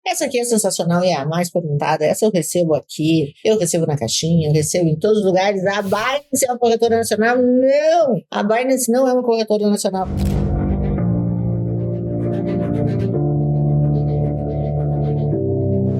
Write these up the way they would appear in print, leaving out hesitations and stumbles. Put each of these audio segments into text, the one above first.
Essa aqui é sensacional e é a mais perguntada. Essa eu recebo aqui, eu recebo na caixinha, eu recebo em todos os lugares. A Binance é uma corretora nacional? Não! A Binance não é uma corretora nacional.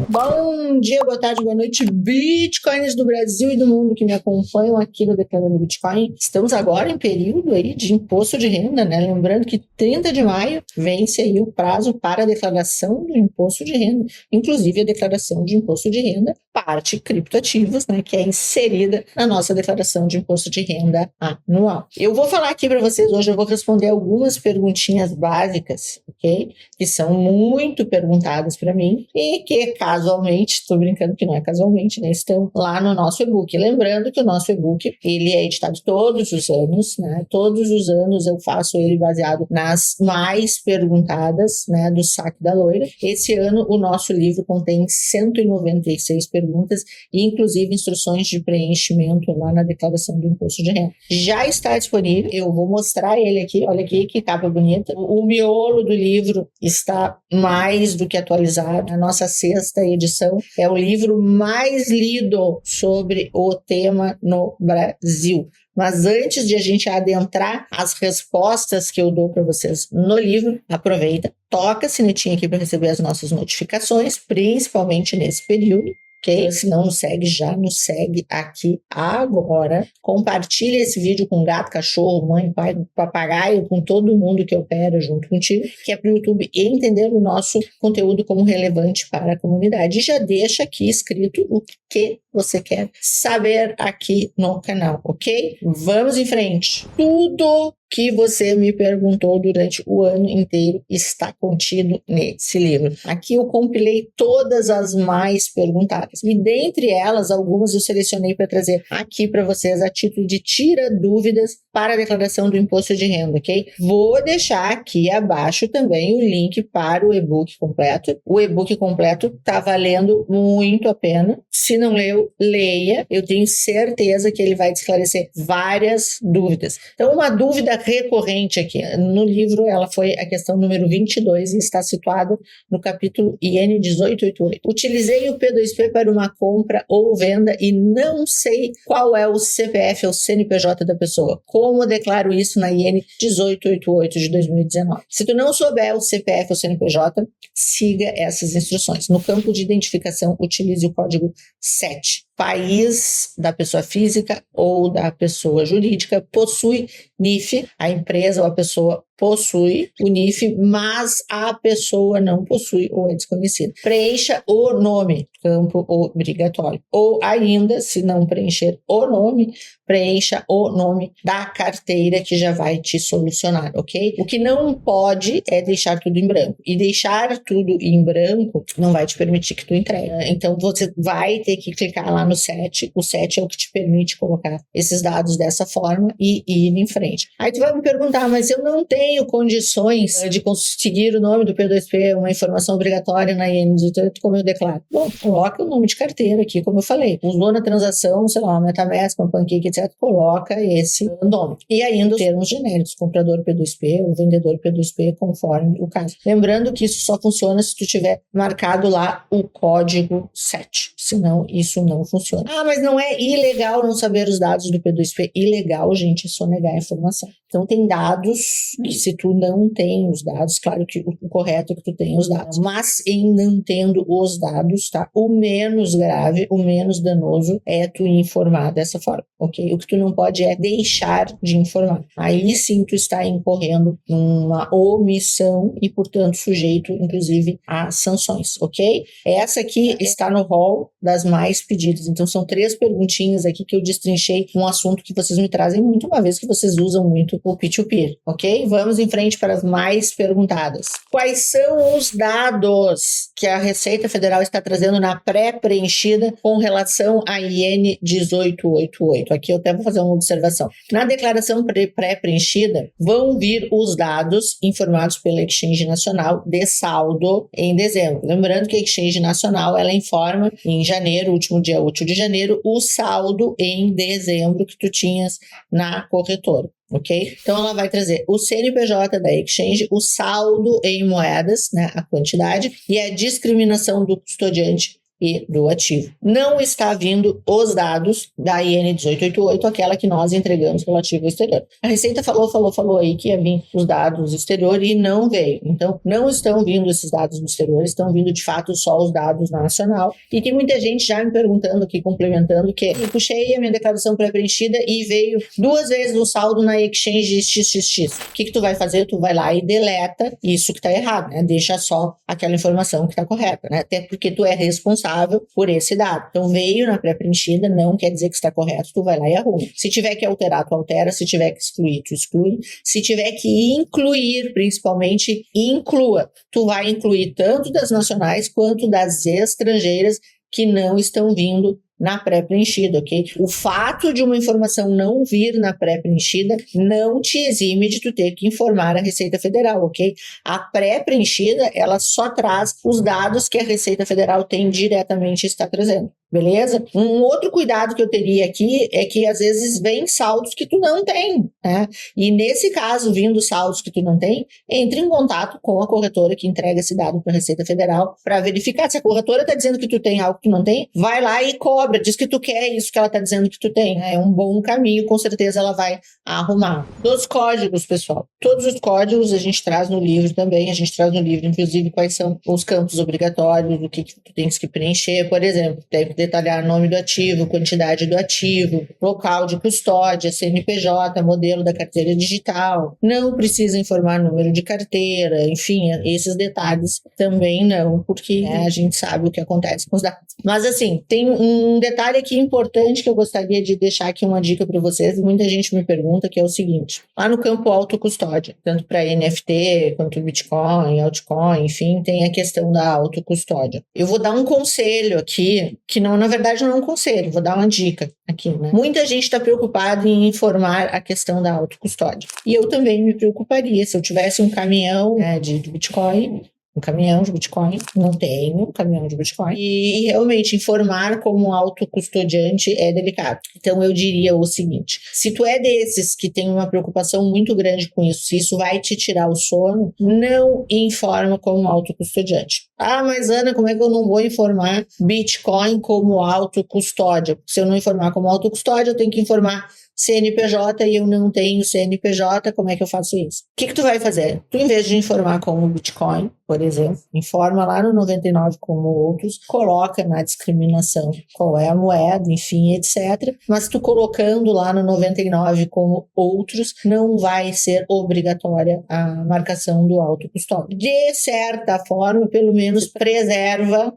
Bom dia, boa tarde, boa noite, Bitcoins do Brasil e do mundo que me acompanham aqui no Declarando Bitcoin. Estamos agora em período aí de imposto de renda, né? Lembrando que 30 de maio vence aí o prazo para a declaração do imposto de renda, inclusive a declaração de imposto de renda, parte criptoativos, né? Que é inserida na nossa declaração de imposto de renda anual. Eu vou falar aqui para vocês hoje, eu vou responder algumas perguntinhas básicas, ok? Que são muito perguntadas para mim e que casualmente, estou brincando que não é casualmente, né? Estão lá no nosso e-book. Lembrando que o nosso e-book, ele é editado todos os anos, né? Todos os anos eu faço ele baseado nas mais perguntadas, né? Do Saque da Loira. Esse ano o nosso livro contém 196 perguntas e inclusive instruções de preenchimento lá na declaração do imposto de renda. Já está disponível, eu vou mostrar ele aqui, olha aqui que capa bonita. O miolo do livro está mais do que atualizado. A nossa sexta edição é o livro mais lido sobre o tema no Brasil. Mas antes de a gente adentrar as respostas que eu dou para vocês no livro, aproveita, toca a sinetinha aqui para receber as nossas notificações, principalmente nesse período. Okay? Se não nos segue, já nos segue aqui agora. Compartilha esse vídeo com gato, cachorro, mãe, pai, papagaio, com todo mundo que opera junto contigo, que é para o YouTube entender o nosso conteúdo como relevante para a comunidade. E já deixa aqui escrito o que você quer saber aqui no canal, ok? Vamos em frente. Tudo que você me perguntou durante o ano inteiro está contido nesse livro. Aqui eu compilei todas as mais perguntadas e dentre elas, algumas eu selecionei para trazer aqui para vocês a título de tira dúvidas para a declaração do imposto de renda, ok? Vou deixar aqui abaixo também o link para o e-book completo. O e-book completo está valendo muito a pena. Se não leu, leia. Eu tenho certeza que ele vai te esclarecer várias dúvidas. Então, uma dúvida recorrente aqui no livro, ela foi a questão número 22 e está situado no capítulo IN 1888. Utilizei o P2P para uma compra ou venda e não sei qual é o CPF ou CNPJ da pessoa. Como declaro isso na IN 1888 de 2019? Se tu não souber o CPF ou CNPJ, siga essas instruções. No campo de identificação, utilize o código 7. País da pessoa física ou da pessoa jurídica possui NIF, a empresa ou a pessoa possui o NIF, mas a pessoa não possui ou é desconhecida. Preencha o nome, campo obrigatório. Ou ainda, se não preencher o nome, preencha o nome da carteira que já vai te solucionar, ok? O que não pode é deixar tudo em branco. E deixar tudo em branco não vai te permitir que tu entregue. Então, você vai ter que clicar lá no 7. O 7 é o que te permite colocar esses dados dessa forma e ir em frente. Aí tu vai me perguntar, mas eu não tenho condições de conseguir o nome do P2P, uma informação obrigatória na IN 1888, como eu declaro. Bom, coloca o nome de carteira aqui, como eu falei. Usou na transação, sei lá, uma MetaMask, uma Pancake, etc. Coloca esse nome. E ainda os termos genéricos, comprador P2P ou vendedor P2P, conforme o caso. Lembrando que isso só funciona se tu tiver marcado lá o código 7. Senão, isso não funciona. Ah, mas não é ilegal não saber os dados do P2P. Ilegal, gente, é só negar a informação. Então, tem dados que se tu não tem os dados, claro que o correto é que tu tenha os dados, mas em não tendo os dados, tá? O menos grave, o menos danoso é tu informar dessa forma, ok? O que tu não pode é deixar de informar. Aí sim tu está incorrendo numa omissão e, portanto, sujeito, inclusive, a sanções, ok? Essa aqui está no rol das mais pedidas. Então, são 3 perguntinhas aqui que eu destrinchei um assunto que vocês me trazem muito, uma vez que vocês usam muito o P2P, ok? Vamos em frente para as mais perguntadas. Quais são os dados que a Receita Federal está trazendo na pré-preenchida com relação à IN 1888? Aqui eu até vou fazer uma observação. Na declaração pré-preenchida, vão vir os dados informados pela Exchange Nacional de saldo em dezembro. Lembrando que a Exchange Nacional, ela informa em janeiro, último dia útil 28 de janeiro o saldo em dezembro que tu tinhas na corretora. Ok? Então ela vai trazer o CNPJ da exchange, o saldo em moedas, né, a quantidade, e a discriminação do custodiante e do ativo. Não está vindo os dados da IN 1888, aquela que nós entregamos relativo ao exterior. A Receita falou aí que ia vir os dados do exterior e não veio. Então, não estão vindo esses dados do exterior, estão vindo de fato só os dados nacional. E tem muita gente já me perguntando aqui, complementando, que eu puxei a minha declaração pré-preenchida e veio 2 vezes o saldo na exchange XXX. O que tu vai fazer? Tu vai lá e deleta isso que está errado, né? Deixa só aquela informação que está correta, né? Até porque tu é responsável por esse dado. Então, veio na pré-preenchida, não quer dizer que está correto, tu vai lá e arruma. Se tiver que alterar, tu altera. Se tiver que excluir, tu exclui. Se tiver que incluir, principalmente, inclua. Tu vai incluir tanto das nacionais quanto das estrangeiras que não estão vindo na pré-preenchida, ok? O fato de uma informação não vir na pré-preenchida não te exime de tu ter que informar a Receita Federal, ok? A pré-preenchida, ela só traz os dados que a Receita Federal tem diretamente e está trazendo. Beleza? Um outro cuidado que eu teria aqui é que às vezes vem saldos que tu não tem, né? E nesse caso, vindo saldos que tu não tem, entre em contato com a corretora que entrega esse dado para a Receita Federal para verificar se a corretora está dizendo que tu tem algo que tu não tem, vai lá e cobra, diz que tu quer isso que ela está dizendo que tu tem. É um bom caminho, com certeza ela vai arrumar. Os códigos, pessoal. Todos os códigos a gente traz no livro também, a gente traz no livro, inclusive, quais são os campos obrigatórios, o que tu tens que preencher, por exemplo, deve detalhar nome do ativo, quantidade do ativo, local de custódia, CNPJ, modelo da carteira digital. Não precisa informar número de carteira, enfim, esses detalhes também não, porque a gente sabe o que acontece com os dados. Mas assim, tem um detalhe aqui importante que eu gostaria de deixar aqui uma dica para vocês, muita gente me pergunta, que é o seguinte: lá no campo autocustódia, tanto para NFT quanto Bitcoin, altcoin, enfim, tem a questão da autocustódia. Eu vou dar um conselho aqui, que não, na verdade não é um conselho, vou dar uma dica aqui, né? Muita gente está preocupada em informar a questão da autocustódia. E eu também me preocuparia se eu tivesse um caminhão, né, de Bitcoin, um caminhão de Bitcoin, não tenho um caminhão de Bitcoin, e realmente informar como autocustodiante é delicado. Então eu diria o seguinte: se tu é desses que tem uma preocupação muito grande com isso, se isso vai te tirar o sono, não informa como autocustodiante. Ah, mas Ana, como é que eu não vou informar Bitcoin como autocustódia? Se eu não informar como autocustódia, eu tenho que informar CNPJ e eu não tenho CNPJ, como é que eu faço isso? O que tu vai fazer? Tu, em vez de informar como Bitcoin, por exemplo, informa lá no 99 como outros, coloca na discriminação qual é a moeda, enfim, etc. Mas tu colocando lá no 99 como outros, não vai ser obrigatória a marcação do autocustódio. De certa forma, pelo menos preserva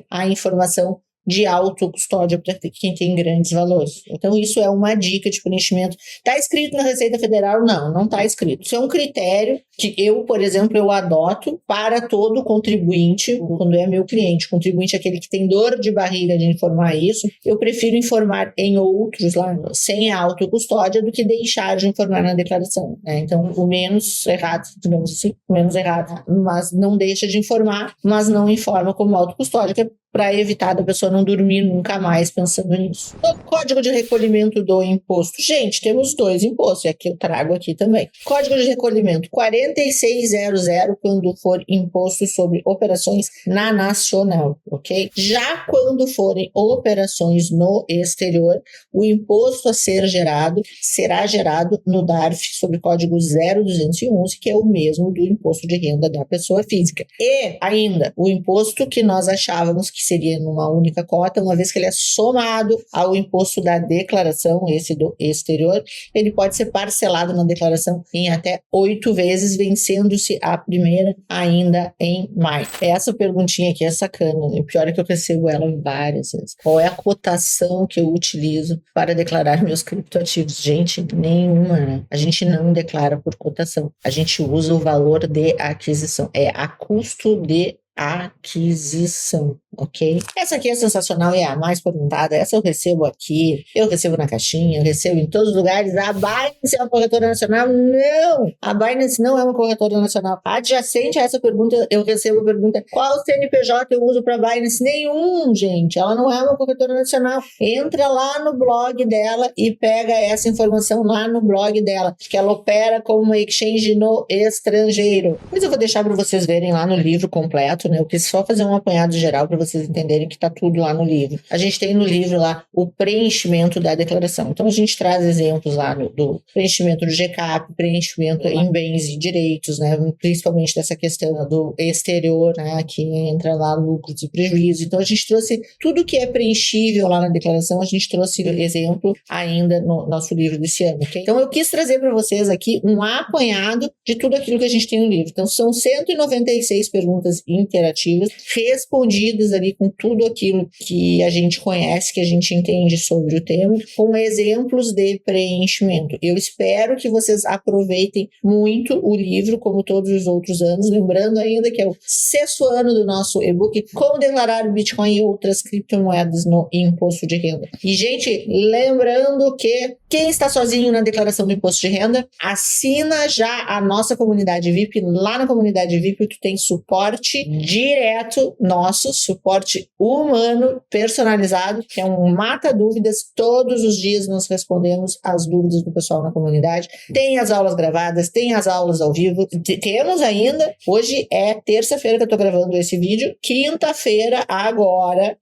a informação de autocustódia para quem tem grandes valores. Então, isso é uma dica de preenchimento. Está escrito na Receita Federal? Não, não está escrito. Isso é um critério que eu, por exemplo, eu adoto para todo contribuinte, quando é meu cliente. Contribuinte é aquele que tem dor de barriga de informar isso. Eu prefiro informar em outros lá, sem a autocustódia, do que deixar de informar na declaração, né? Então, o menos errado, digamos assim, o menos errado, mas não deixa de informar, mas não informa como autocustódia, que é para evitar da pessoa não dormir nunca mais pensando nisso. O Código de Recolhimento do Imposto. Gente, temos 2 impostos, é que eu trago aqui também. Código de Recolhimento 4600, quando for imposto sobre operações na nacional, ok? Já quando forem operações no exterior, o imposto a ser gerado será gerado no DARF sobre código 0211, que é o mesmo do imposto de renda da pessoa física. E ainda, o imposto que nós achávamos que seria numa única cota, uma vez que ele é somado ao imposto da declaração, esse do exterior, ele pode ser parcelado na declaração em até 8 vezes, vencendo-se a primeira ainda em maio. Essa perguntinha aqui é sacana, né? O pior é que eu recebo ela várias vezes. Qual é a cotação que eu utilizo para declarar meus criptoativos? Gente, nenhuma, né? A gente não declara por cotação. A gente usa o valor de aquisição. É a custo de aquisição, ok? Essa aqui é sensacional e é a mais perguntada. Essa eu recebo aqui, eu recebo na caixinha, eu recebo em todos os lugares. A Binance é uma corretora nacional? Não! A Binance não é uma corretora nacional. Adjacente a essa pergunta, eu recebo a pergunta: qual CNPJ eu uso para Binance? Nenhum, gente. Ela não é uma corretora nacional. Entra lá no blog dela e pega essa informação lá no blog dela, que ela opera como uma exchange no estrangeiro. Mas eu vou deixar para vocês verem lá no livro completo, né? Eu quis só fazer um apanhado geral para vocês entenderem que tá tudo lá no livro. A gente tem no livro lá o preenchimento da declaração. Então a gente traz exemplos lá do preenchimento do GCAP, preenchimento em bens e direitos, né? Principalmente dessa questão do exterior, né? Que entra lá lucros e prejuízos. Então a gente trouxe tudo que é preenchível lá na declaração, a gente trouxe exemplo ainda no nosso livro desse ano, ok? Então eu quis trazer para vocês aqui um apanhado de tudo aquilo que a gente tem no livro. Então são 196 perguntas interativas, respondidas ali com tudo aquilo que a gente conhece, que a gente entende sobre o tema, com exemplos de preenchimento. Eu espero que vocês aproveitem muito o livro, como todos os outros anos, lembrando ainda que é o 6º ano do nosso e-book Como Declarar o Bitcoin e Outras Criptomoedas no Imposto de Renda. E, gente, lembrando que quem está sozinho na declaração do imposto de renda, assina já a nossa comunidade VIP. Lá na comunidade VIP tu tem suporte direto nosso, suporte humano, personalizado, que é um mata-dúvidas. Todos os dias nós respondemos as dúvidas do pessoal na comunidade. Tem as aulas gravadas, tem as aulas ao vivo. Temos ainda, hoje é terça-feira que eu tô gravando esse vídeo, quinta-feira agora,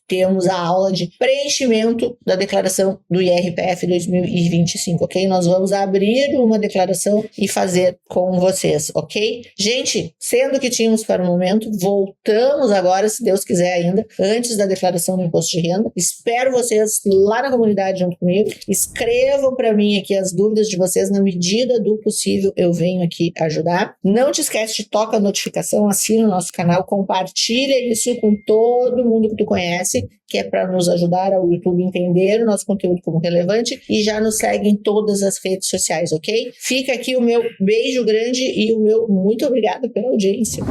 temos a aula de preenchimento da declaração do IRPF 2025, ok? Nós vamos abrir uma declaração e fazer com vocês, ok? Gente, sendo que tínhamos para o momento, voltamos agora, se Deus quiser ainda, antes da declaração do imposto de renda. Espero vocês lá na comunidade junto comigo. Escrevam para mim aqui as dúvidas de vocês, na medida do possível eu venho aqui ajudar. Não te esquece de tocar a notificação, assina o nosso canal, compartilha isso com todo mundo que tu conhece, que é para nos ajudar ao YouTube entender o nosso conteúdo como relevante, e já nos segue em todas as redes sociais, ok? Fica aqui o meu beijo grande e o meu muito obrigado pela audiência.